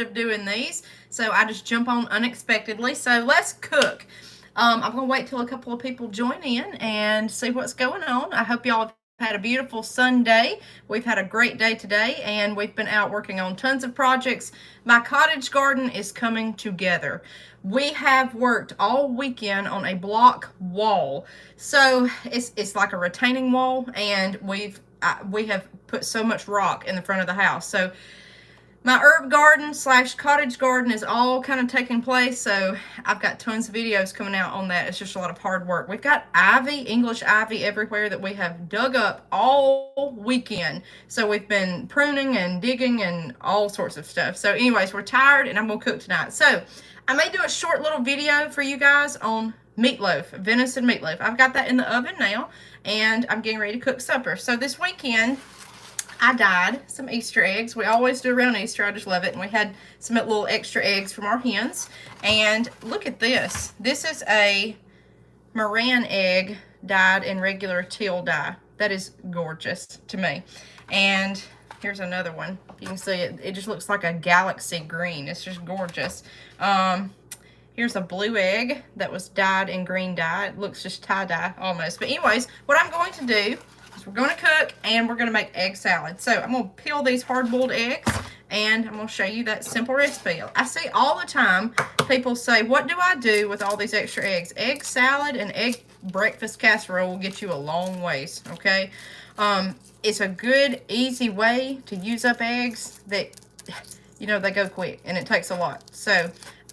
habit of doing these, so I just jump on unexpectedly. So let's cook. I'm gonna wait till a couple of people join in and see what's going on. I hope y'all have had a beautiful Sunday. We've had a great day today, and we've been out working on tons of projects. My cottage garden is coming together. We have worked all weekend on a block wall, so it's like a retaining wall, and we have put so much rock in the front of the house. So my herb garden slash cottage garden is all kind of taking place, so I've got tons of videos coming out on that. It's just a lot of hard work. We've got ivy, English ivy everywhere that we have dug up all weekend, so we've been pruning and digging and all sorts of stuff. So anyways, we're tired and I'm gonna cook tonight. So I may do a short little video for you guys on meatloaf, venison meatloaf. I've got that in the oven now, and I'm getting ready to cook supper. So this weekend I dyed some Easter eggs. We always do around Easter. I just love it. And we had some little extra eggs from our hens. And look at this. This is a Moran egg dyed in regular teal dye. That is gorgeous to me. And here's another one. You can see it. It just looks like a galaxy green. It's just gorgeous. Here's a blue egg that was dyed in green dye. It looks just tie-dye almost. But anyways, what I'm going to do, we're going to cook and we're going to make egg salad. So I'm going to peel these hard-boiled eggs and I'm going to show you that simple recipe. I see all the time people say, what do I do with all these extra eggs? Egg salad and egg breakfast casserole will get you a long ways, okay? It's a good, easy way to use up eggs that, you know, they go quick and it takes a lot. So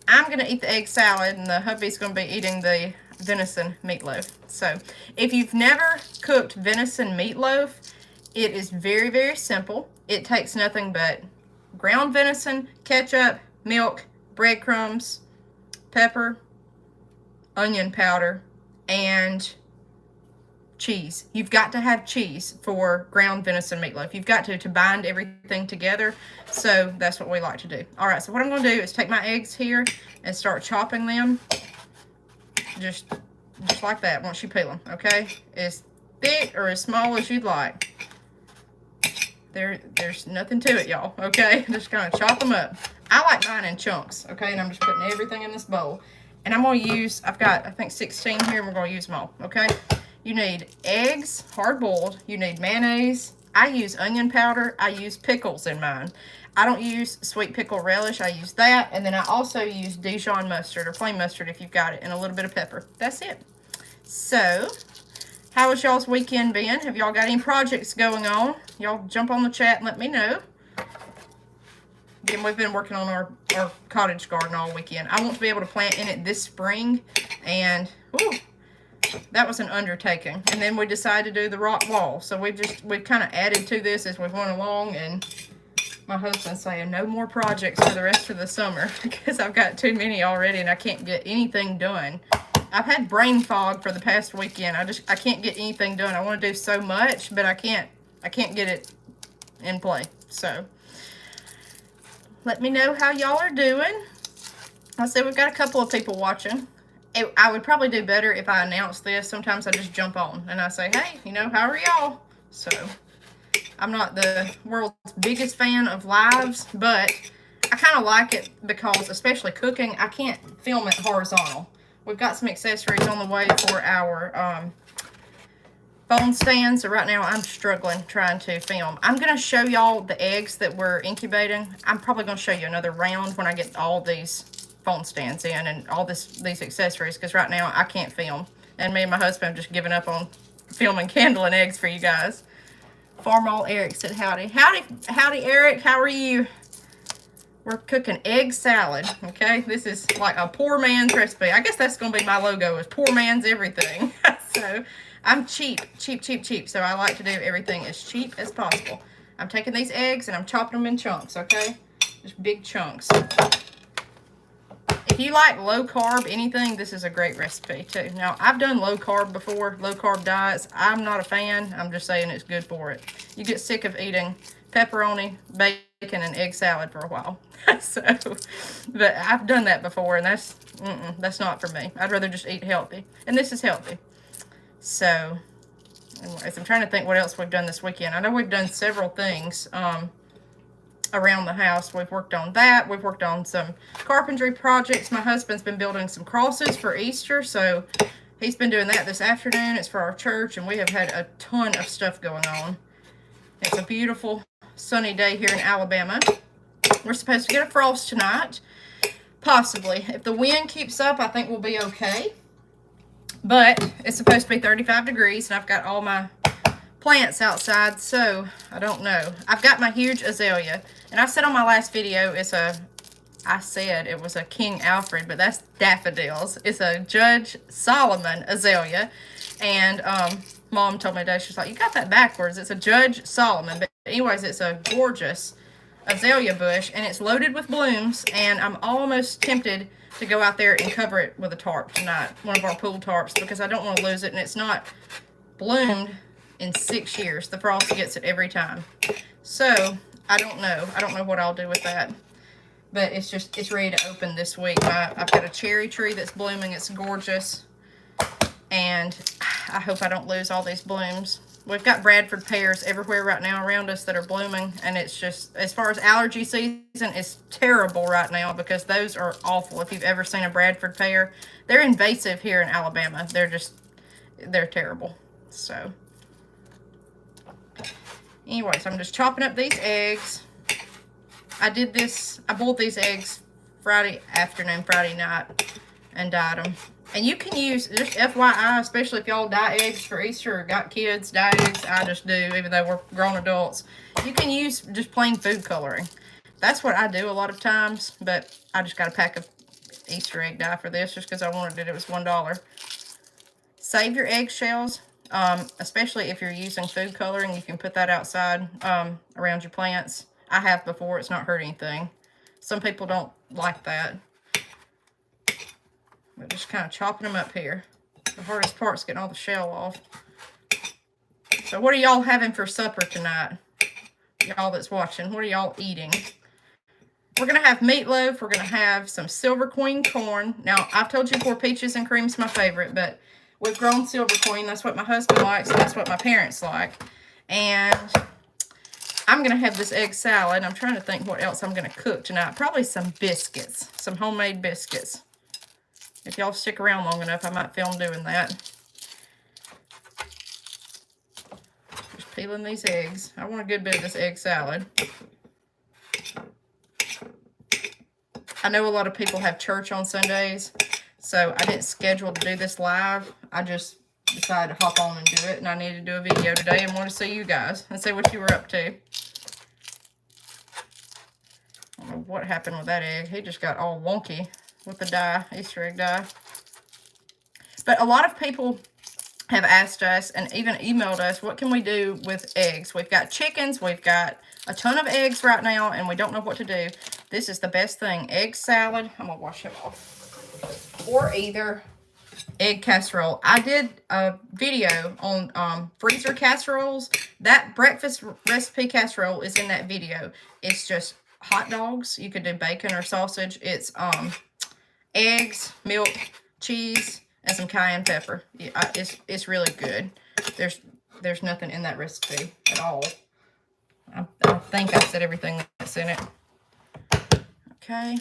I'm going to eat the egg salad and the hubby's going to be eating the venison meatloaf. So if you've never cooked venison meatloaf, it is very, very simple. It takes nothing but ground venison, ketchup, milk, breadcrumbs, pepper, onion powder, and cheese. You've got to have cheese for ground venison meatloaf. You've got to bind everything together. So that's what we like to do. All right, so what I'm going to do is take my eggs here and start chopping them. Just like that once you peel them, okay? As thick or as small as you'd like. There's nothing to it, y'all, okay? Just kind of chop them up. I like mine in chunks, okay? And I'm just putting everything in this bowl. And I'm going to use, I've got, I think, 16 here, and we're going to use them all, okay? You need eggs, hard-boiled. You need mayonnaise. I use onion powder. I use pickles in mine. I don't use sweet pickle relish. I use that. And then I also use Dijon mustard or plain mustard if you've got it, and a little bit of pepper. That's it. So, how has y'all's weekend been? Have y'all got any projects going on? Y'all jump on the chat and let me know. Again, we've been working on our cottage garden all weekend. I want to be able to plant in it this spring, and whew, that was an undertaking. And then we decided to do the rock wall. So we've kind of added to this as we've went along, and my husband's saying no more projects for the rest of the summer because I've got too many already and I can't get anything done. I've had brain fog for the past weekend. I can't get anything done. I want to do so much, but I can't get it in play. So let me know how y'all are doing. I see we've got a couple of people watching. I would probably do better if I announced this. Sometimes I just jump on and I say, hey, you know, how are y'all? So I'm not the world's biggest fan of lives, but I kind of like it because, especially cooking, I can't film it horizontal. We've got some accessories on the way for our phone stand, so right now I'm struggling trying to film. I'm going to show y'all the eggs that we're incubating. I'm probably going to show you another round when I get all these phone stands in and all these accessories, because right now I can't film. And me and my husband have just given up on filming candle and eggs for you guys. Farmall Eric said howdy. Howdy, Eric. How are you? We're cooking egg salad, okay? This is like a poor man's recipe. I guess that's going to be my logo, is poor man's everything. So I'm cheap. So I like to do everything as cheap as possible. I'm taking these eggs and I'm chopping them in chunks, okay? Just big chunks. If you like low carb anything, this is a great recipe too. Now, I've done low carb before, low carb diets. I'm not a fan. I'm just saying it's good for it. You get sick of eating pepperoni, bacon, and egg salad for a while. So, but I've done that before, and that's not for me. I'd rather just eat healthy. And this is healthy. So, anyways, I'm trying to think what else we've done this weekend. I know we've done several things. around the house. We've worked on that. We've worked on some carpentry projects. My husband's been building some crosses for Easter, so he's been doing that this afternoon. It's for our church, and we have had a ton of stuff going on. It's a beautiful sunny day here in Alabama. We're supposed to get a frost tonight, possibly. If the wind keeps up, I think we'll be okay. But it's supposed to be 35 degrees, and I've got all my plants outside, so I don't know. I've got my huge azalea, and I said on my last video, I said it was a King Alfred, but that's daffodils. It's a Judge Solomon azalea, and Mom told me today, she's like, you got that backwards. It's a Judge Solomon, but anyways, it's a gorgeous azalea bush, and it's loaded with blooms, and I'm almost tempted to go out there and cover it with a tarp tonight, one of our pool tarps, because I don't want to lose it, and it's not bloomed in 6 years. The frost gets it every time. So, I don't know. I don't know what I'll do with that. But it's ready to open this week. I've got a cherry tree that's blooming. It's gorgeous. And I hope I don't lose all these blooms. We've got Bradford pears everywhere right now around us that are blooming. And it's just, as far as allergy season, it's terrible right now because those are awful. If you've ever seen a Bradford pear, they're invasive here in Alabama. They're terrible. So, anyways, I'm just chopping up these eggs. I boiled these eggs Friday afternoon, Friday night, and dyed them. And you can use, just FYI, especially if y'all dye eggs for Easter or got kids, dye eggs. I just do, even though we're grown adults. You can use just plain food coloring. That's what I do a lot of times, but I just got a pack of Easter egg dye for this just because I wanted it. It was $1. Save your eggshells, especially if you're using food coloring. You can put that outside around your plants. I have before. It's not hurt anything. Some people don't like that. But just kind of chopping them up here. The hardest part's getting all the shell off. So what are y'all having for supper tonight? Y'all that's watching, what are y'all eating? We're going to have meatloaf. We're going to have some Silver Queen corn. Now, I've told you before, peaches and cream's my favorite, but we've grown Silver Queen. That's what my husband likes, and that's what my parents like. And I'm going to have this egg salad. I'm trying to think what else I'm going to cook tonight. Probably some biscuits, some homemade biscuits. If y'all stick around long enough, I might film doing that. Just peeling these eggs. I want a good bit of this egg salad. I know a lot of people have church on Sundays, so I didn't schedule to do this live. I just decided to hop on and do it, and I needed to do a video today and want to see you guys and see what you were up to. I don't know what happened with that egg. He just got all wonky with the dye, Easter egg dye. But a lot of people have asked us and even emailed us, what can we do with eggs? We've got chickens, we've got a ton of eggs right now, and we don't know what to do. This is the best thing. Egg salad. I'm going to wash it off. Or either egg casserole. I did a video on freezer casseroles. That breakfast recipe casserole is in that video. It's just hot dogs. You could do bacon or sausage. It's eggs, milk, cheese, and some cayenne pepper. Yeah, it's really good. There's nothing in that recipe at all. I think I said everything that's in it. Okay.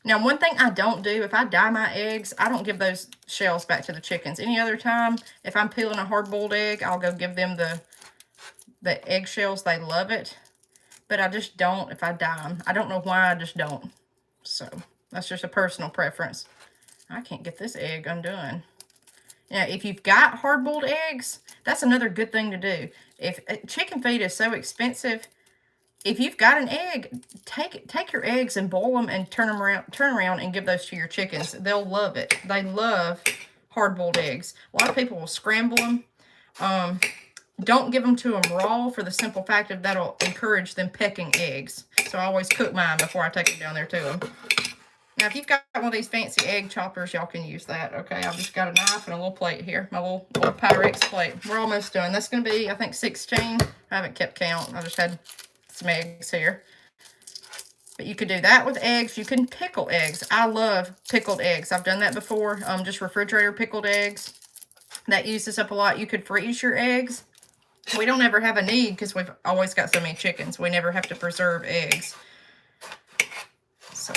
Now, one thing I don't do, if I dye my eggs, I don't give those shells back to the chickens. Any other time, if I'm peeling a hard-boiled egg, I'll go give them the egg shells. They love it. But I just don't if I dye them. I don't know why, I just don't. So, that's just a personal preference. I can't get this egg undone. Now, if you've got hard-boiled eggs, that's another good thing to do. If chicken feed is so expensive, if you've got an egg, take your eggs and boil them and turn around and give those to your chickens. They'll love it. They love hard-boiled eggs. A lot of people will scramble them. Don't give them to them raw for the simple fact of that'll encourage them pecking eggs. So I always cook mine before I take them down there to them. Now, if you've got one of these fancy egg choppers, y'all can use that, okay? I've just got a knife and a little plate here, my little Pyrex plate. We're almost done. That's going to be, I think, 16. I haven't kept count. I just had some eggs here. But you could do that with eggs. You can pickle eggs. I love pickled eggs. I've done that before, just refrigerator pickled eggs. That uses up a lot. You could freeze your eggs. We don't ever have a need because we've always got so many chickens. We never have to preserve eggs. So,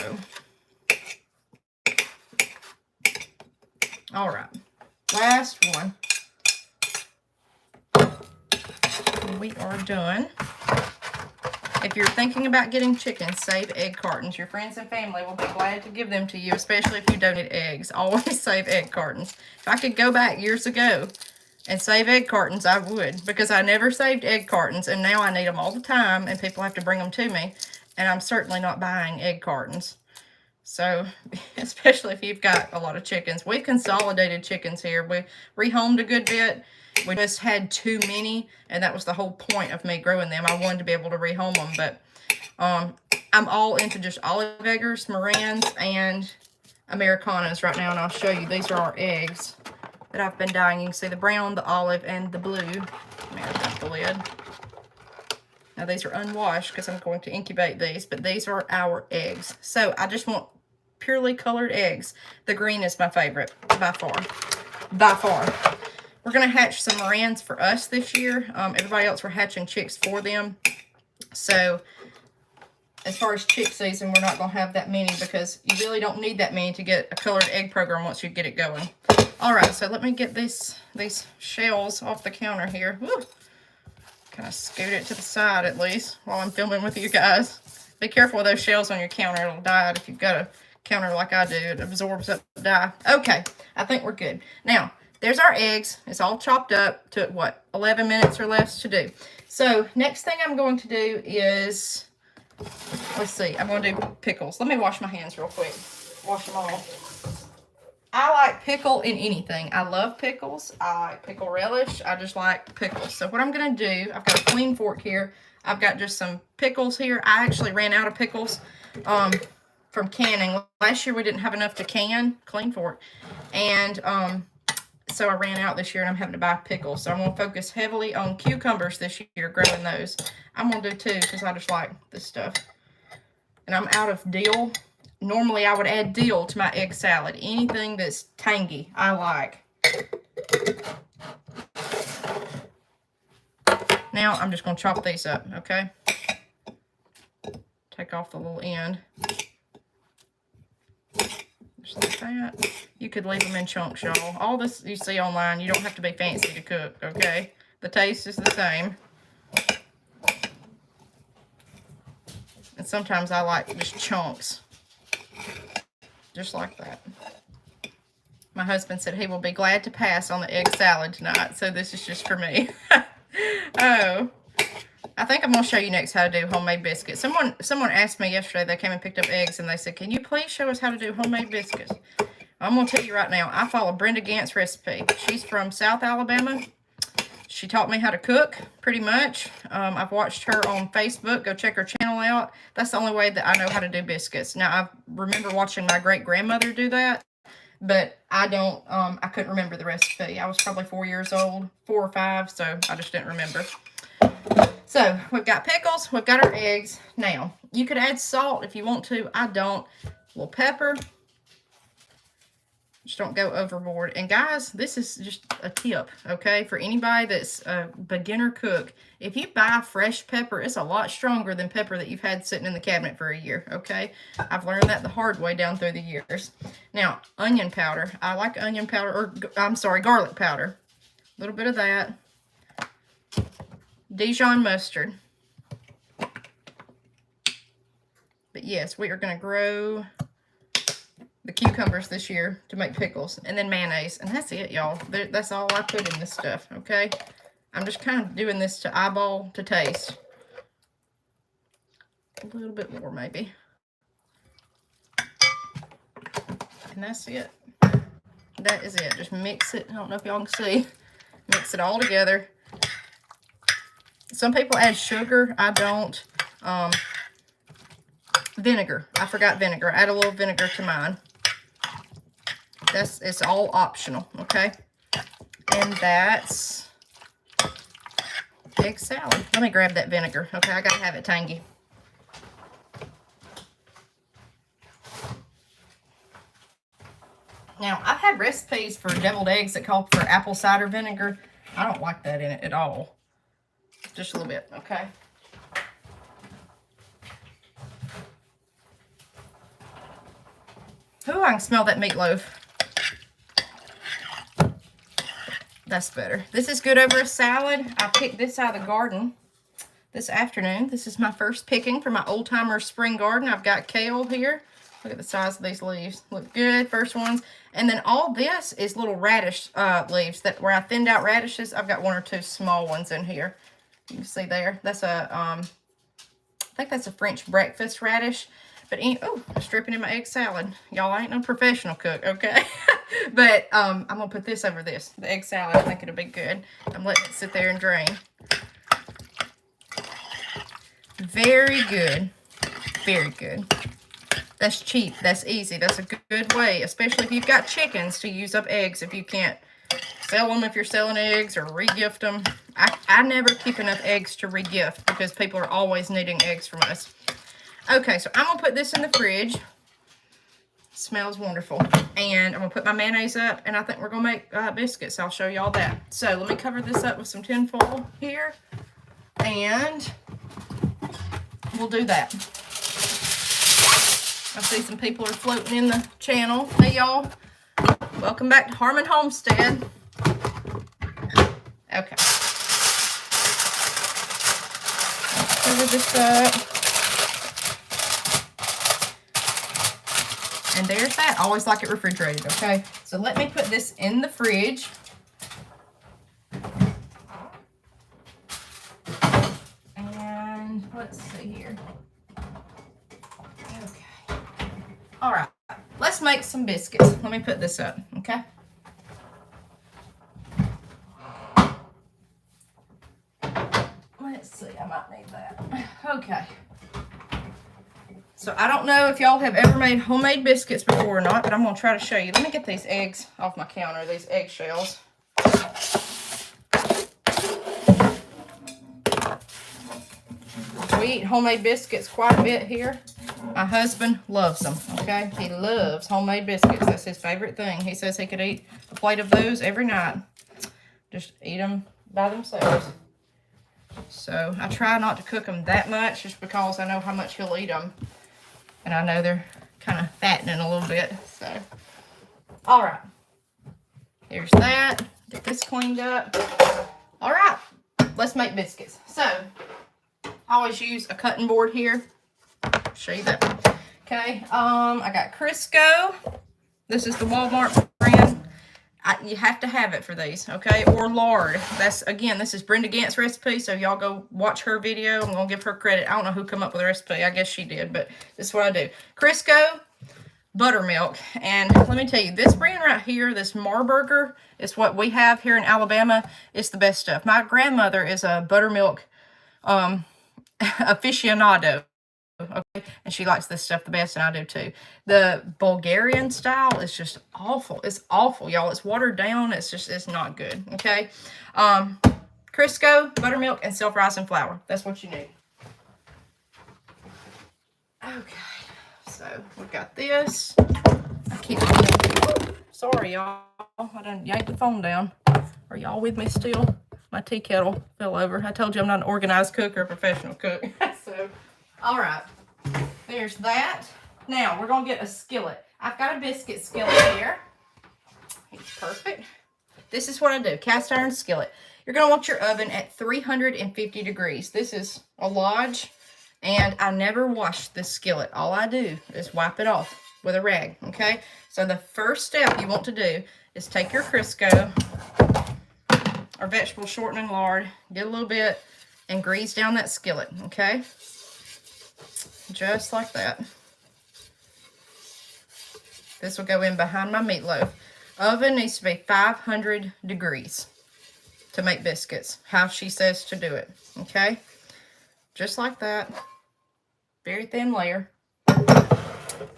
all right, last one. We are done. If you're thinking about getting chickens, save egg cartons. Your friends and family will be glad to give them to you, especially if you donate eggs. Always save egg cartons. If I could go back years ago and save egg cartons, I would, because I never saved egg cartons, and now I need them all the time, and people have to bring them to me, and I'm certainly not buying egg cartons. So, especially if you've got a lot of chickens. We've consolidated chickens here. We rehomed a good bit. We just had too many, and that was the whole point of me growing them. I wanted to be able to rehome them, but I'm all into just Olive Eggers, Marans, and Americanas right now, and I'll show you. These are our eggs that I've been dyeing. You can see the brown, the olive, and the blue. Let me open up the lid. Now, these are unwashed because I'm going to incubate these, but these are our eggs. So, I just want purely colored eggs. The green is my favorite, by far. By far. We're going to hatch some Marans for us this year. Everybody else, we're hatching chicks for them. So, as far as chick season, we're not going to have that many because you really don't need that many to get a colored egg program once you get it going. All right, so let me get these shells off the counter here. Woo. Kind of scoot it to the side at least while I'm filming with you guys. Be careful with those shells on your counter. It'll die if you've got a counter like I do. It absorbs up the dye. Okay, I think we're good. Now, there's our eggs. It's all chopped up. Took, what, 11 minutes or less to do. So, next thing I'm going to do is, let's see, I'm going to do pickles. Let me wash my hands real quick. Wash them all. I like pickle in anything. I love pickles. I like pickle relish. I just like pickles. So what I'm going to do, I've got a clean fork here. I've got just some pickles here. I actually ran out of pickles from canning. Last year we didn't have enough to can. Clean fork. And so I ran out this year and I'm having to buy pickles. So I'm going to focus heavily on cucumbers this year, growing those. I'm going to do two because I just like this stuff. And I'm out of dill. Normally, I would add dill to my egg salad. Anything that's tangy, I like. Now, I'm just going to chop these up, okay? Take off the little end. Just like that. You could leave them in chunks, y'all. All this you see online, you don't have to be fancy to cook, okay? The taste is the same. And sometimes I like just chunks. Just like that. My husband said he will be glad to pass on the egg salad tonight, so this is just for me. Oh, I think I'm going to show you next how to do homemade biscuits. Someone asked me yesterday, they came and picked up eggs, and they said, can you please show us how to do homemade biscuits? I'm going to tell you right now, I follow Brenda Gant's recipe. She's from South Alabama. She taught me how to cook, pretty much. I've watched her on Facebook. Go check her channel out. That's the only way that I know how to do biscuits. Now, I remember watching my great-grandmother do that, but I don't, I couldn't remember the recipe. I was probably 4 years old, 4 or 5, so I just didn't remember. So, we've got pickles. We've got our eggs. Now, you could add salt if you want to. I don't. A little pepper. Just don't go overboard. And guys, this is just a tip, okay? For anybody that's a beginner cook, if you buy fresh pepper, it's a lot stronger than pepper that you've had sitting in the cabinet for a year, okay? I've learned that the hard way down through the years. Now, onion powder. I like onion powder, or I'm sorry, garlic powder. A little bit of that. Dijon mustard. But yes, we are going to grow the cucumbers this year to make pickles, and then mayonnaise, and that's it, y'all. That's all I put in this stuff, okay? I'm just kind of doing this to eyeball to taste. A little bit more, maybe. And that's it. That is it. Just mix it. I don't know if y'all can see. Mix it all together. Some people add sugar. I don't. Vinegar. I forgot vinegar. Add a little vinegar to mine. It's all optional, okay? And that's egg salad. Let me grab that vinegar, okay? I gotta have it tangy. Now, I've had recipes for deviled eggs that call for apple cider vinegar. I don't like that in it at all. Just a little bit, okay? Ooh, I can smell that meatloaf. That's better. This is good over a salad. I picked this out of the garden this afternoon. This is my first picking for my Old Timer Spring Garden. I've got kale here. Look at the size of these leaves. Look good, first ones. And then all this is little radish leaves that where I thinned out radishes. I've got 1 or 2 small ones in here. You can see there. That's a, I think that's a French breakfast radish. But, oh, I'm stripping in my egg salad. Y'all, I ain't no professional cook, okay? But I'm going to put this over this. The egg salad, I think it'll be good. I'm letting it sit there and drain. Very good. Very good. That's cheap. That's easy. That's a good way, especially if you've got chickens, to use up eggs if you can't sell them if you're selling eggs or regift them. I never keep enough eggs to regift because people are always needing eggs from us. Okay, so I'm going to put this in the fridge. It smells wonderful. And I'm going to put my mayonnaise up, and I think we're going to make biscuits. I'll show y'all that. So let me cover this up with some tin foil here, and we'll do that. I see some people are floating in the channel. Hey, y'all. Welcome back to Harmon Homestead. Okay. Let's cover this up. And there's that. I always like it refrigerated, okay? So let me put this in the fridge. And let's see here. Okay. All right. Let's make some biscuits. Let me put this up, okay? Let's see. I might need that. Okay. So I don't know if y'all have ever made homemade biscuits before or not, but I'm going to try to show you. Let me get these eggs off my counter, these eggshells. We eat homemade biscuits quite a bit here. My husband loves them, okay? He loves homemade biscuits. That's his favorite thing. He says he could eat a plate of those every night. Just eat them by themselves. So I try not to cook them that much just because I know how much he'll eat them. And I know they're kind of fattening a little bit, so. All right. Here's that. Get this cleaned up. All right. Let's make biscuits. So, I always use a cutting board here. I'll show you that. Okay. I got Crisco. This is the Walmart brand. You have to have it for these, okay? Or lard. That's, again, this is Brenda Gant's recipe, so y'all go watch her video. I'm going to give her credit. I don't know who come up with the recipe. I guess she did, but this is what I do. Crisco, buttermilk. And let me tell you, this brand right here, this Marburger, is what we have here in Alabama. It's the best stuff. My grandmother is a buttermilk aficionado. Okay, and she likes this stuff the best, and I do too. The Bulgarian style is just awful. It's awful, y'all. It's watered down. It's not good. Okay, Crisco, buttermilk, and self-rising flour. That's what you need. Okay, so we've got this. I keep. Sorry, y'all. I done yanked the phone down. Are y'all with me still? My tea kettle fell over. I told you I'm not an organized cook or a professional cook. So. All right, there's that. Now, we're going to get a skillet. I've got a biscuit skillet here. It's perfect. This is what I do, cast iron skillet. You're going to want your oven at 350 degrees. This is a Lodge, and I never wash this skillet. All I do is wipe it off with a rag, okay? So the first step you want to do is take your Crisco or vegetable shortening lard, get a little bit, and grease down that skillet, okay? Just like that. This will go in behind my meatloaf. Oven needs to be 500 degrees to make biscuits, how she says to do it, okay? Just like that. Very thin layer.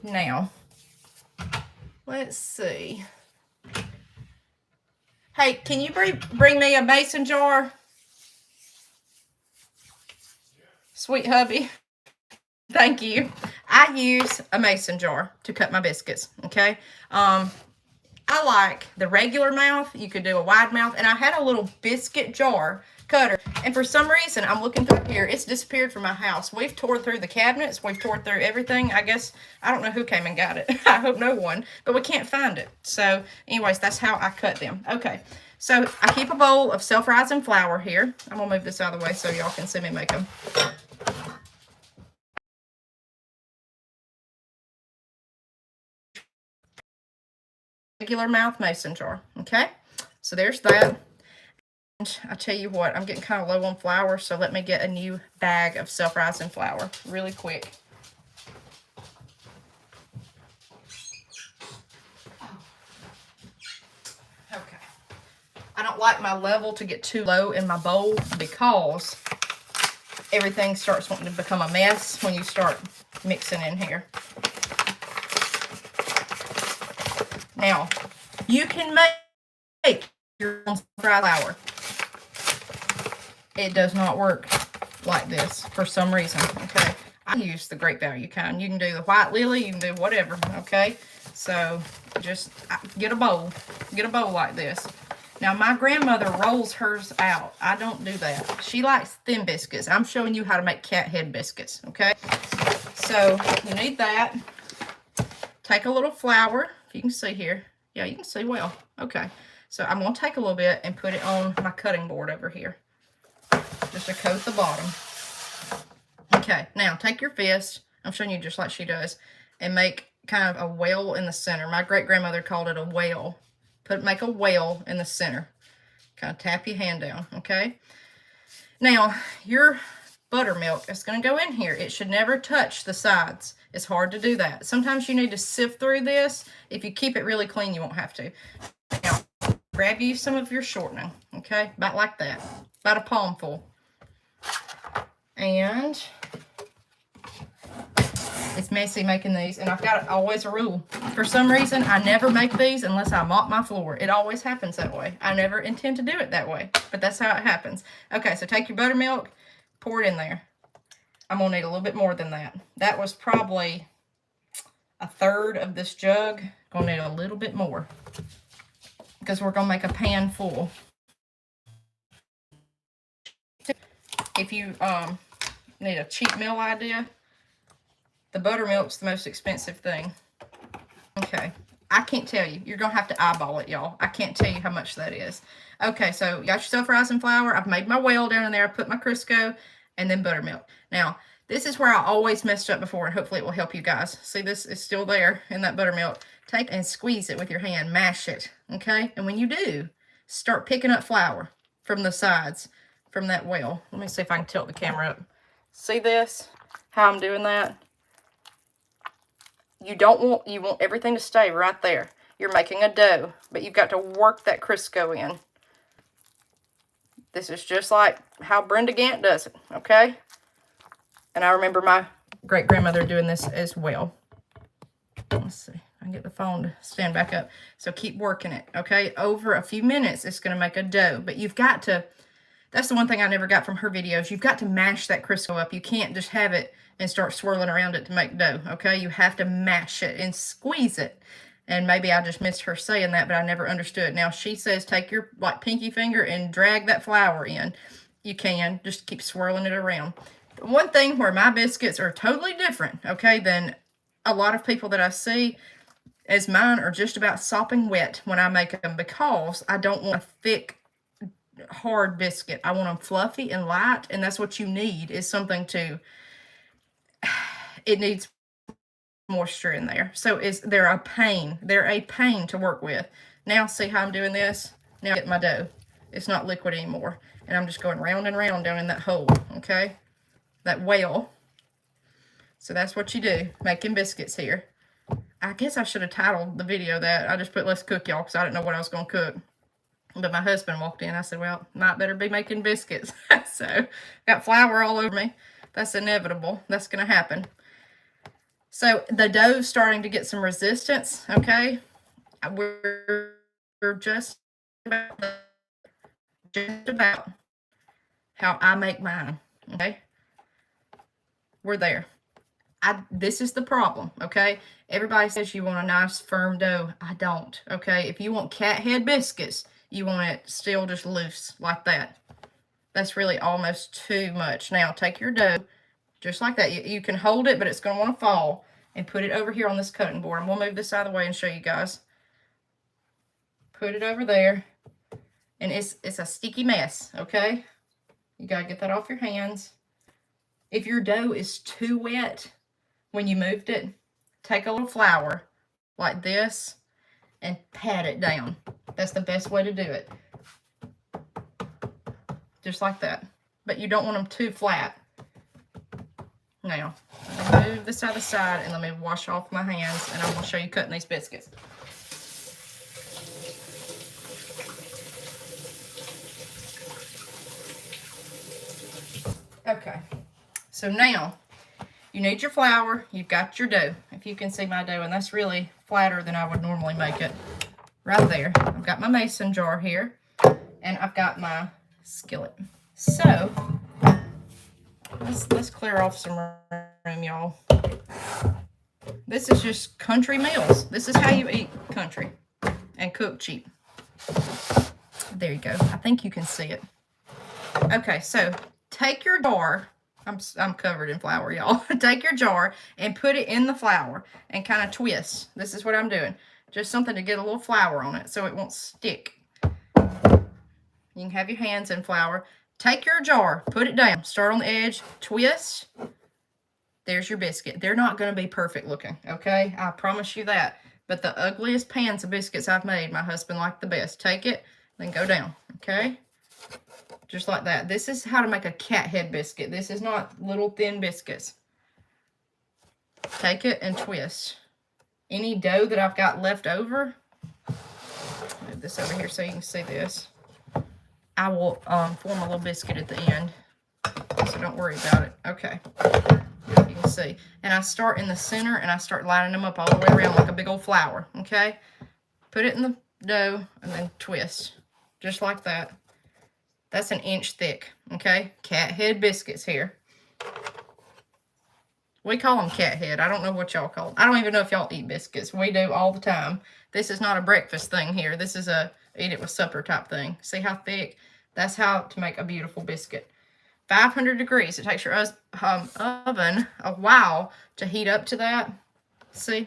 Now, let's see. Hey, can you bring me a mason jar? Sweet hubby. Thank you. I use a mason jar to cut my biscuits, okay? I like the regular mouth. You could do a wide mouth. And I had a little biscuit jar cutter. And for some reason, I'm looking through here, it's disappeared from my house. We've tore through the cabinets, we've tore through everything. I guess, I don't know who came and got it. I hope no one, but we can't find it. So anyways, that's how I cut them. Okay, so I keep a bowl of self-rising flour here. I'm gonna move this out of the way so y'all can see me make them. Regular mouth mason jar. Okay, so there's that. And I tell you what, I'm getting kind of low on flour, so let me get a new bag of self-rising flour really quick. Okay, I don't like my level to get too low in my bowl because everything starts wanting to become a mess when you start mixing in here. Now, you can make your own flour. It does not work like this for some reason, okay? I use the Great Value kind. You can do the White Lily, you can do whatever, okay? So, just get a bowl like this. Now, my grandmother rolls hers out. I don't do that. She likes thin biscuits. I'm showing you how to make cat head biscuits, okay? So, you need that. Take a little flour. If you can see here. Yeah, you can see well. Okay. So I'm going to take a little bit and put it on my cutting board over here. Just to coat the bottom. Okay. Now, take your fist. I'm showing you just like she does. And make kind of a well in the center. My great-grandmother called it a well. Make a well in the center. Kind of tap your hand down. Okay. Now, your buttermilk is going to go in here. It should never touch the sides. It's hard to do that. Sometimes you need to sift through this. If you keep it really clean, you won't have to. Now, grab you some of your shortening, okay? About like that. About a palmful. And it's messy making these, and I've got always a rule. For some reason, I never make these unless I mop my floor. It always happens that way. I never intend to do it that way, but that's how it happens. Okay, so take your buttermilk, pour it in there. I'm going to need a little bit more than that. That was probably a third of this jug. Going to need a little bit more because we're going to make a pan full. If you need a cheap meal idea, the buttermilk's the most expensive thing. Okay, I can't tell you. You're going to have to eyeball it, y'all. I can't tell you how much that is. Okay, so you got your self-rising flour. I've made my well down in there. I put my Crisco and then buttermilk. Now, this is where I always messed up before, and hopefully it will help you guys. See, this is still there in that buttermilk. Take and squeeze it with your hand. Mash it, okay? And when you do, start picking up flour from the sides from that well. Let me see if I can tilt the camera up. See this? How I'm doing that? You want everything to stay right there. You're making a dough, but you've got to work that Crisco in. This is just like how Brenda Gant does it, okay? And I remember my great-grandmother doing this as well. Let's see. I can get the phone to stand back up. So keep working it, okay? Over a few minutes, it's going to make a dough. But you've got to, that's the one thing I never got from her videos. You've got to mash that Crisco up. You can't just have it and start swirling around it to make dough, okay? You have to mash it and squeeze it. And maybe I just missed her saying that, but I never understood. Now, she says take your like pinky finger and drag that flour in. You can. Just keep swirling it around. One thing where my biscuits are totally different, okay, than a lot of people that I see, is mine are just about sopping wet when I make them because I don't want a thick, hard biscuit. I want them fluffy and light, and that's what you need is something to, it needs moisture in there. So they're a pain. They're a pain to work with. Now, see how I'm doing this? Now I get my dough. It's not liquid anymore. And I'm just going round and round down in that hole, okay? That well. So that's what you do, making biscuits here. I guess I should have titled the video that. I just put let's cook, y'all, because I didn't know what I was going to cook. But my husband walked in. I said, well, might better be making biscuits. So, got flour all over me. That's inevitable. That's going to happen. So, the dough's starting to get some resistance, okay? We're just about how I make mine, okay? We're there. This is the problem, okay? Everybody says you want a nice firm dough. I don't, okay? If you want cat head biscuits, you want it still just loose like that. That's really almost too much. Now take your dough, just like that. You can hold it, but it's going to want to fall. And put it over here on this cutting board. I'm going to move this out of the way and show you guys. Put it over there. And it's a sticky mess, okay? You got to get that off your hands. If your dough is too wet when you moved it, take a little flour like this and pat it down. That's the best way to do it. Just like that. But you don't want them too flat. Now, I'm going to move this out of the side and let me wash off my hands, and I'm going to show you cutting these biscuits. Okay, so now you need your flour, you've got your dough. If you can see my dough, and that's really flatter than I would normally make it. Right there. I've got my mason jar here, and I've got my skillet. So, let's clear off some room, y'all. This is just country meals. This is how you eat country and cook cheap. There you go. I think you can see it. Okay, so take your jar. I'm covered in flour, y'all. Take your jar and put it in the flour and kind of twist. This is what I'm doing. Just something to get a little flour on it so it won't stick. You can have your hands in flour. Take your jar, put it down, start on the edge, twist. There's your biscuit. They're not going to be perfect looking, okay? I promise you that. But the ugliest pans of biscuits I've made, my husband liked the best. Take it, then go down, okay? Just like that. This is how to make a cat head biscuit. This is not little thin biscuits. Take it and twist. Any dough that I've got left over, move this over here so you can see this. I will form a little biscuit at the end, so don't worry about it. Okay, you can see. And I start in the center, and I start lining them up all the way around like a big old flower, okay? Put it in the dough, and then twist, just like that. That's an inch thick, okay? Cat head biscuits here. We call them cat head. I don't know what y'all call them. I don't even know if y'all eat biscuits. We do all the time. This is not a breakfast thing here. This is a eat it with supper type thing. See how thick? That's how to make a beautiful biscuit. 500 degrees. It takes your oven a while to heat up to that. See?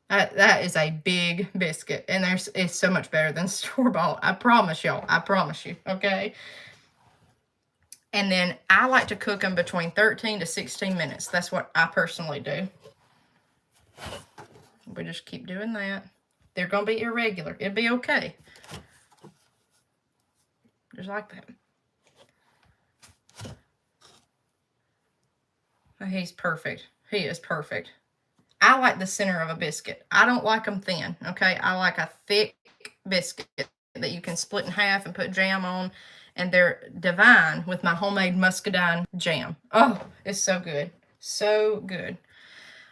That is a big biscuit. And it's so much better than store-bought. I promise y'all. I promise you. Okay? And then I like to cook them between 13 to 16 minutes. That's what I personally do. We just keep doing that. They're going to be irregular. It'll be okay. Just like that. Oh, he's perfect. He is perfect. I like the center of a biscuit. I don't like them thin, okay? I like a thick biscuit that you can split in half and put jam on. And they're divine with my homemade muscadine jam. Oh, it's so good. So good.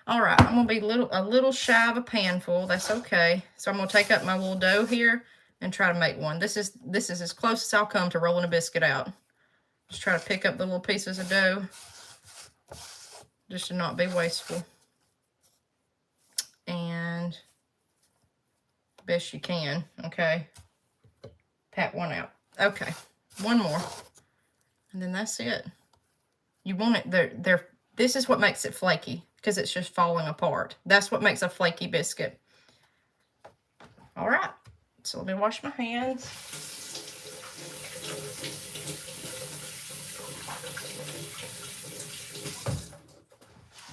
All right, I'm going to be a little shy of a pan full. That's okay. So I'm going to take up my little dough here and try to make one. This is as close as I'll come to rolling a biscuit out. Just try to pick up the little pieces of dough just to not be wasteful. And best you can, okay? Pat one out. Okay. One more, and then that's it. You want it, this is what makes it flaky, because it's just falling apart. That's what makes a flaky biscuit. All right, so let me wash my hands.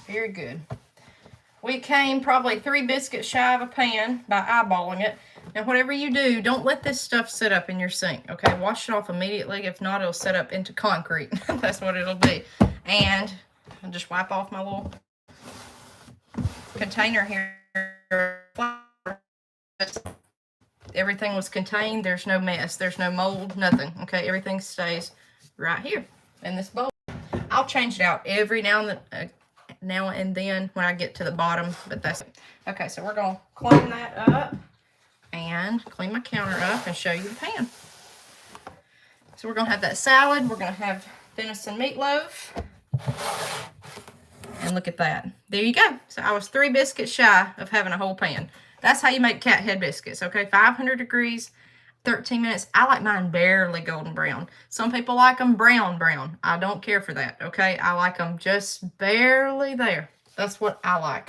Very good. We came probably 3 biscuits shy of a pan by eyeballing it. Now, whatever you do, don't let this stuff sit up in your sink, okay? Wash it off immediately. If not, it'll set up into concrete. That's what it'll be. And I'll just wipe off my little container here. Everything was contained. There's no mess. There's no mold, nothing, okay? Everything stays right here in this bowl. I'll change it out every now and then when I get to the bottom, but that's it. Okay, so we're going to clean that up and clean my counter up and show you the pan. So we're going to have that salad. We're going to have venison meatloaf. And look at that. There you go. So I was 3 biscuits shy of having a whole pan. That's how you make cat head biscuits, okay? 500 degrees. 13 minutes. I like mine barely golden brown. Some people like them brown. I don't care for that, okay? I like them just barely there. That's what I like.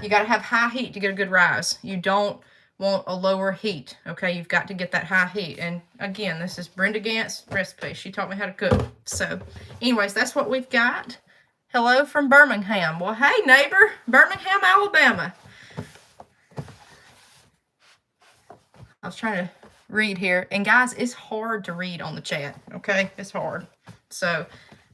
You got to have high heat to get a good rise. You don't want a lower heat, okay? You've got to get that high heat. And again, this is Brenda Gant's recipe. She taught me how to cook. So anyways, that's what we've got. Hello from Birmingham. Well, hey, neighbor, Birmingham, Alabama. I was trying to read here. And guys, it's hard to read on the chat, okay? It's hard. So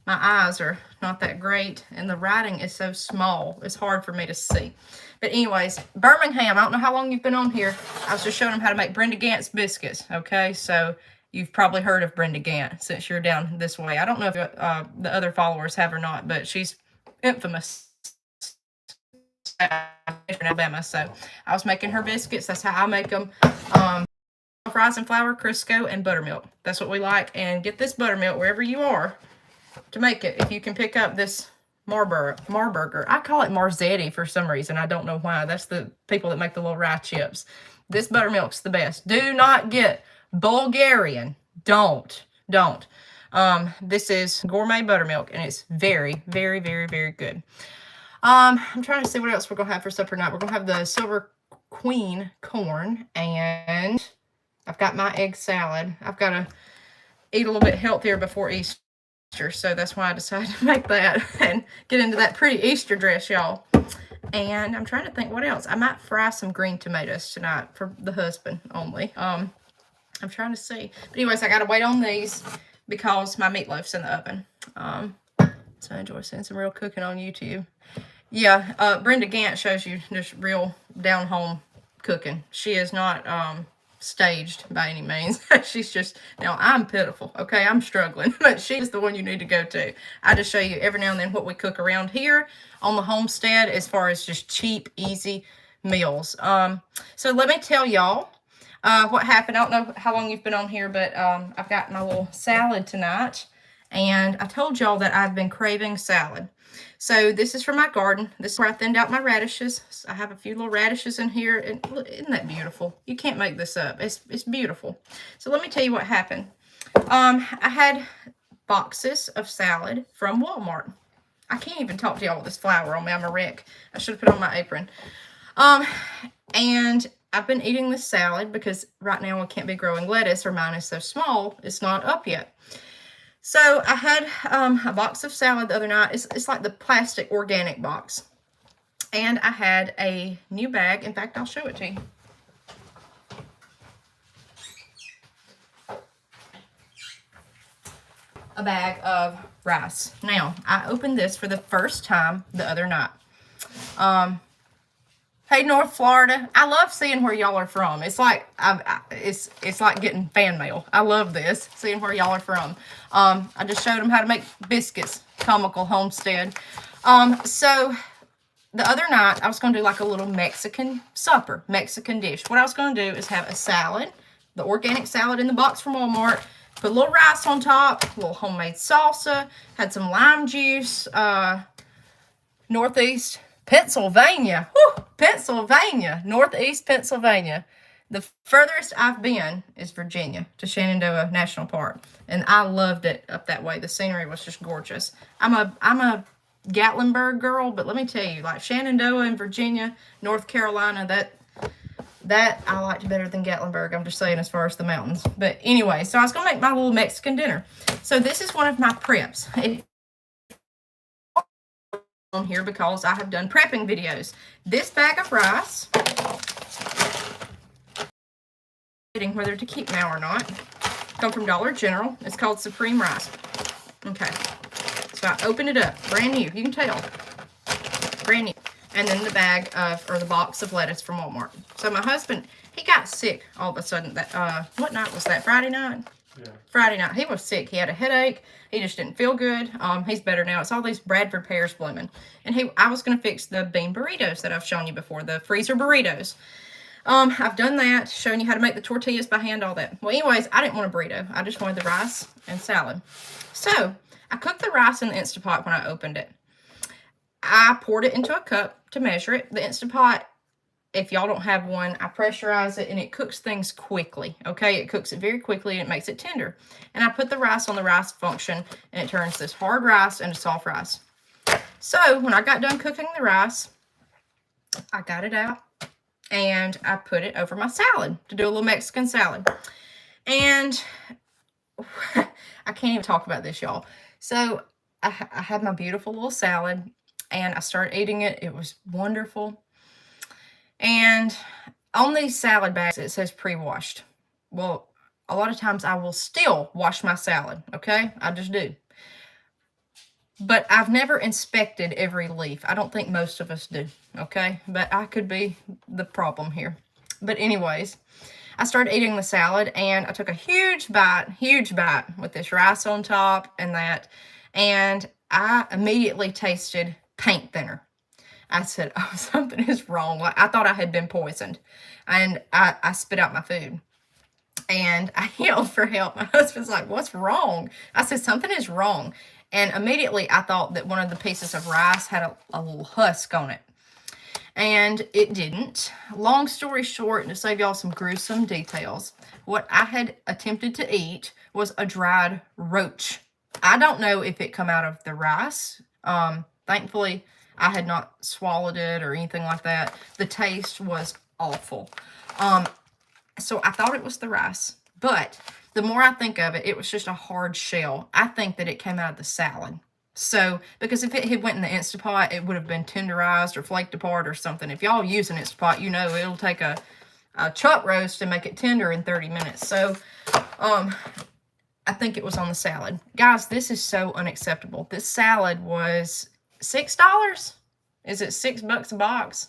my eyes are not that great, and the writing is so small. It's hard for me to see. But anyways, Birmingham, I don't know how long you've been on here. I was just showing them how to make Brenda Gant's biscuits, okay? So you've probably heard of Brenda Gant since you're down this way. I don't know if the other followers have or not, but she's infamous in Alabama. So I was making her biscuits. That's how I make them. Rice and flour, Crisco, and buttermilk. That's what we like. And get this buttermilk wherever you are to make it. If you can pick up this Marburger. I call it Marzetti for some reason. I don't know why. That's the people that make the little rye chips. This buttermilk's the best. Do not get Bulgarian. Don't. This is gourmet buttermilk, and it's very, very, very, very good. I'm trying to see what else we're going to have for supper tonight. We're going to have the Silver Queen corn, and I've got my egg salad. I've got to eat a little bit healthier before Easter, so that's why I decided to make that and get into that pretty Easter dress, y'all. And I'm trying to think what else. I might fry some green tomatoes tonight for the husband only. I'm trying to see. But anyways, I got to wait on these because my meatloaf's in the oven. So I enjoy seeing some real cooking on YouTube. Yeah, Brenda Gant shows you just real down-home cooking. She is not staged by any means. She's just, now I'm pitiful, okay? I'm struggling, but she's the one you need to go to. I just show you every now and then what we cook around here on the homestead as far as just cheap, easy meals. So let me tell y'all what happened. I don't know how long you've been on here, but I've got my little salad tonight, and I told y'all that I've been craving salad. So this is from my garden. This is where I thinned out my radishes. I have a few little radishes in here. And look, isn't that beautiful? You can't make this up. It's beautiful. So let me tell you what happened. I had boxes of salad from Walmart. I can't even talk to y'all with this flour on me. I'm a wreck. I should have put on my apron. And I've been eating this salad because right now I can't be growing lettuce, or mine is so small, it's not up yet. So I had a box of salad the other night. It's like the plastic organic box. And I had a new bag. In fact, I'll show it to you. A bag of rice. Now, I opened this for the first time the other night. Hey, North Florida. I love seeing where y'all are from. It's like it's like getting fan mail. I love this, seeing where y'all are from. I just showed them how to make biscuits. Comical Homestead. So the other night I was going to do like a little Mexican supper, Mexican dish. What I was going to do is have a salad, the organic salad in the box from Walmart. Put a little rice on top, a little homemade salsa. Had some lime juice. Northeast Pennsylvania. Woo! Pennsylvania. Northeast Pennsylvania. The furthest I've been is Virginia, to Shenandoah National Park. And I loved it up that way. The scenery was just gorgeous. I'm a Gatlinburg girl, but let me tell you, like Shenandoah and Virginia, North Carolina, that I liked better than Gatlinburg. I'm just saying, as far as the mountains. But anyway, so I was going to make my little Mexican dinner. So this is one of my preps. On here because I have done prepping videos. This bag of rice, whether to keep now or not, come from Dollar General. It's called Supreme Rice. Okay, so I opened it up, brand new. You can tell, brand new. And then the bag of, or the box of lettuce from Walmart. So my husband, he got sick all of a sudden. That what night was that? Friday night. Yeah. Friday night, he was sick. He had a headache. He just didn't feel good. He's better now. It's all these Bradford pears blooming. And I was going to fix the bean burritos that I've shown you before, the freezer burritos. I've done that, showing you how to make the tortillas by hand, all that. Well, anyways, I didn't want a burrito. I just wanted the rice and salad. So I cooked the rice in the Instant Pot when I opened it. I poured it into a cup to measure it. The Instant Pot if y'all don't have one, I pressurize it and it cooks things quickly. Okay, it cooks it very quickly and it makes it tender. And I put the rice on the rice function and it turns this hard rice into soft rice. So when I got done cooking the rice, I got it out and I put it over my salad to do a little Mexican salad. And I can't even talk about this, y'all. So I had my beautiful little salad and I started eating it. It was wonderful. And on these salad bags, it says pre-washed. Well, a lot of times I will still wash my salad, okay? I just do. But I've never inspected every leaf. I don't think most of us do, okay? But I could be the problem here. But anyways, I started eating the salad and I took a huge bite with this rice on top and that. And I immediately tasted paint thinner. I said, oh, something is wrong. Like, I thought I had been poisoned. And I spit out my food. And I yelled for help. My husband's like, what's wrong? I said, something is wrong. And immediately I thought that one of the pieces of rice had a little husk on it. And it didn't. Long story short, to save y'all some gruesome details, what I had attempted to eat was a dried roach. I don't know if it come out of the rice. Thankfully, I had not swallowed it or anything like that. The taste was awful. So I thought it was the rice, but the more I think of it, it was just a hard shell. I think that it came out of the salad. So, because if it had went in the Instapot, it would have been tenderized or flaked apart or something. If y'all use an Instapot, you know it'll take a chuck roast and make it tender in 30 minutes. So, I think it was on the salad. Guys, this is so unacceptable. This salad was $6. Is it $6 a box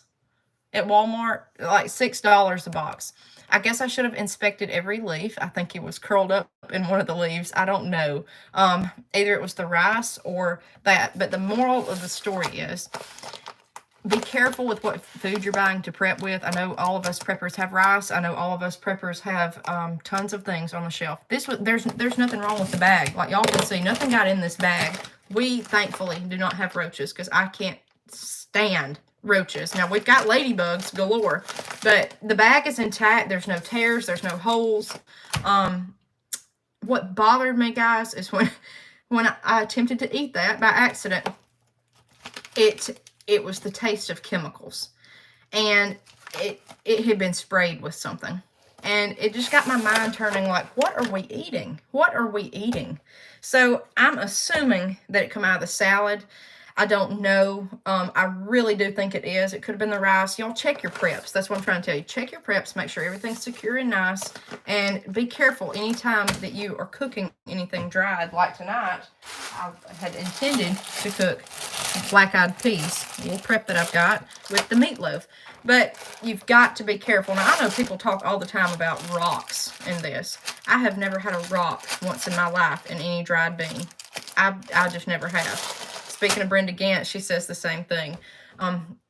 at Walmart? Like $6 a box. I guess I should have inspected every leaf. I think it was curled up in one of the leaves. I don't know. Either it was the rice or that. But the moral of the story is, be careful with what food you're buying to prep with. I know all of us preppers have rice. I know all of us preppers have tons of things on the shelf. There's nothing wrong with the bag. Like y'all can see, nothing got in this bag. We thankfully do not have roaches because I can't stand roaches. Now we've got ladybugs galore, but the bag is intact. There's no tears. There's no holes. What bothered me, guys, is when I attempted to eat that by accident, it was the taste of chemicals, and it had been sprayed with something, and it just got my mind turning. Like, what are we eating? What are we eating? So I'm assuming that it come out of the salad. I don't know. I really do think it is. It could have been the rice. Y'all check your preps. That's what I'm trying to tell you. Check your preps. Make sure everything's secure and nice. And be careful anytime that you are cooking anything dried. Like tonight, I had intended to cook black-eyed peas. A little prep that I've got with the meatloaf. But you've got to be careful. Now, I know people talk all the time about rocks in this. I have never had a rock once in my life in any dried bean. I just never have. Speaking of Brenda Gant, she says the same thing.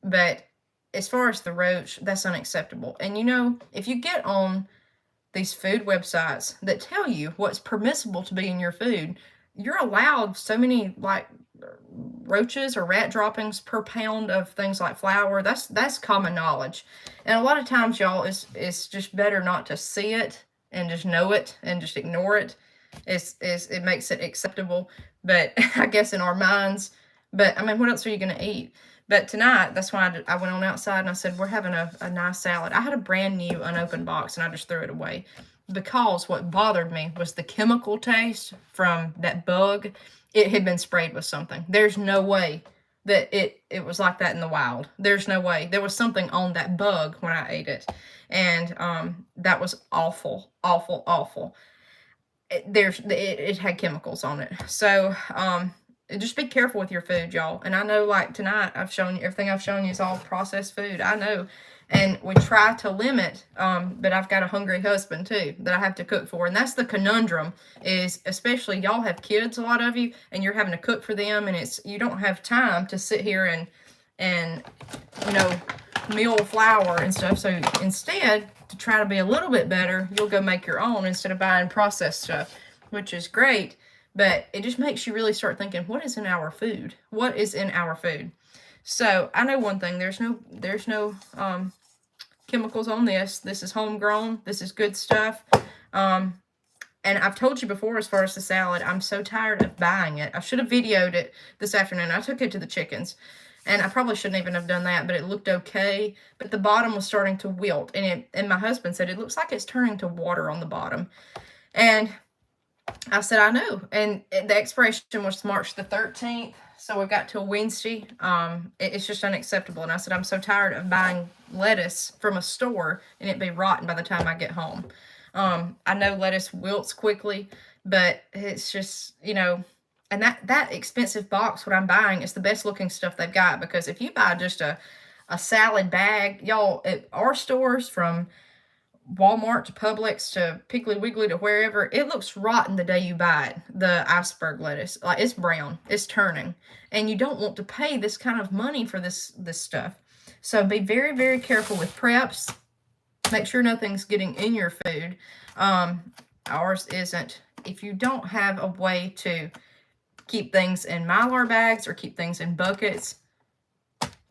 But as far as the roach, that's unacceptable. And you know, if you get on these food websites that tell you what's permissible to be in your food, you're allowed so many like roaches or rat droppings per pound of things like flour. That's common knowledge. And a lot of times, y'all, it's just better not to see it and just know it and just ignore it. It makes it acceptable, but I guess in our minds. But I mean, what else are you going to eat? But tonight, that's why I went on outside and I said, we're having a nice salad. I had a brand new unopened box and I just threw it away because what bothered me was the chemical taste from that bug. It had been sprayed with something. There's no way that it was like that in the wild. There's no way. There was something on that bug when I ate it. And that was awful, awful, awful. It had chemicals on it. So just be careful with your food, y'all. And I know, like tonight, I've shown you everything I've shown you is all processed food. I know. And we try to limit, but I've got a hungry husband too that I have to cook for. And that's the conundrum, is especially y'all have kids, a lot of you, and you're having to cook for them, and you don't have time to sit here and you know, meal flour and stuff. So instead, to try to be a little bit better, you'll go make your own instead of buying processed stuff, which is great. But it just makes you really start thinking, what is in our food? What is in our food? So I know one thing, there's no chemicals on this. This is homegrown. This is good stuff. And I've told you before, as far as the salad, I'm so tired of buying it. I should have videoed it this afternoon. I took it to the chickens. And I probably shouldn't even have done that, but it looked okay. But the bottom was starting to wilt. And my husband said, it looks like it's turning to water on the bottom. And I said, I know. And the expiration was March the 13th. So we've got till Wednesday. It's just unacceptable. And I said, I'm so tired of buying lettuce from a store and it be rotten by the time I get home. I know lettuce wilts quickly, but it's just, you know, and that expensive box, what I'm buying, is the best looking stuff they've got. Because if you buy just a salad bag, y'all, at our stores, from Walmart to Publix to Piggly Wiggly to wherever, it looks rotten the day you buy it. The iceberg lettuce, like, it's brown, it's turning, and you don't want to pay this kind of money for this stuff. So be very, very careful with preps. Make sure nothing's getting in your food. Ours isn't. If you don't have a way to keep things in Mylar bags or keep things in buckets,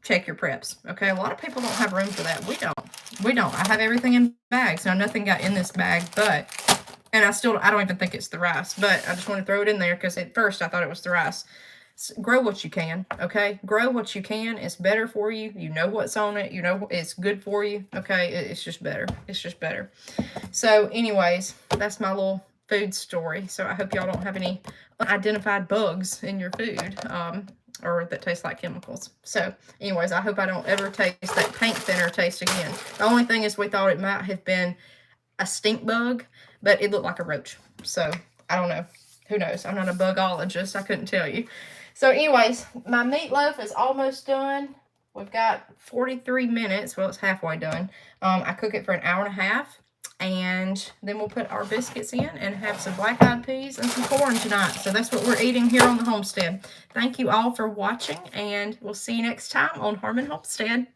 check your preps. Okay, a lot of people don't have room for that. We don't. I have everything in bags. Now, nothing got in this bag, but, and I don't even think it's the rice, but I just want to throw it in there because at first I thought it was the rice. Grow what you can, okay? Grow what you can. It's better for you. You know what's on it. You know it's good for you, okay? It's just better. It's just better. So anyways, that's my little food story. So I hope y'all don't have any unidentified bugs in your food, or that taste like chemicals. So anyways, I hope I don't ever taste that paint thinner taste again. The only thing is we thought it might have been a stink bug, but it looked like a roach. So I don't know. Who knows? I'm not a bugologist. I couldn't tell you. So anyways, my meatloaf is almost done. We've got 43 minutes. Well, it's halfway done. I cook it for an hour and a half. And then we'll put our biscuits in and have some black-eyed peas and some corn tonight. So that's what we're eating here on the homestead. Thank you all for watching, and we'll see you next time on Harmon Homestead.